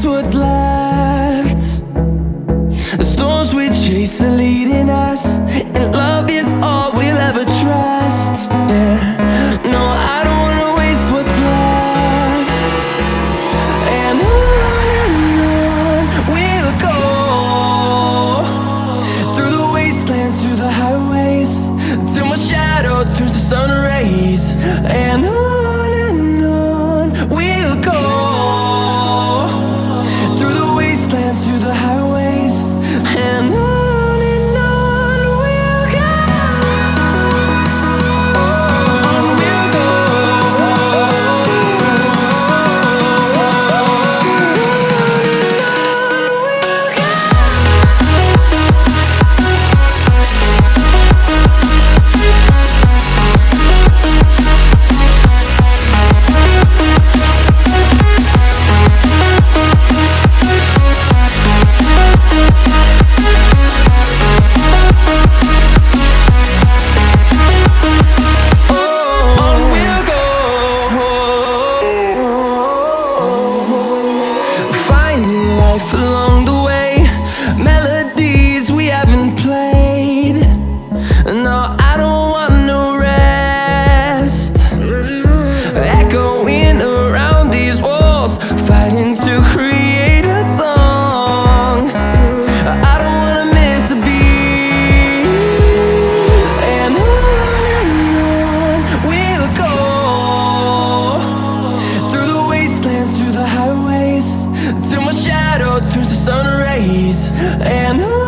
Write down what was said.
waste what's left. The storms we chase are leading us, and love is all we'll ever trust. Yeah, no, I don't wanna waste what's left. And on we'll go, through the wastelands, through the highways, till my shadow turns to sun rays. And on we'll go, through the wastelands, through the highways, and on we'll go. On we'll go. On we'll go, finding life along the way, melodies we haven't played. No, I don't want no rest, echoing around these walls, fighting to create a song. I don't wanna miss a beat. And on we'll go, through the wastelands, through the highways, till my shadow turns to sun rays. And on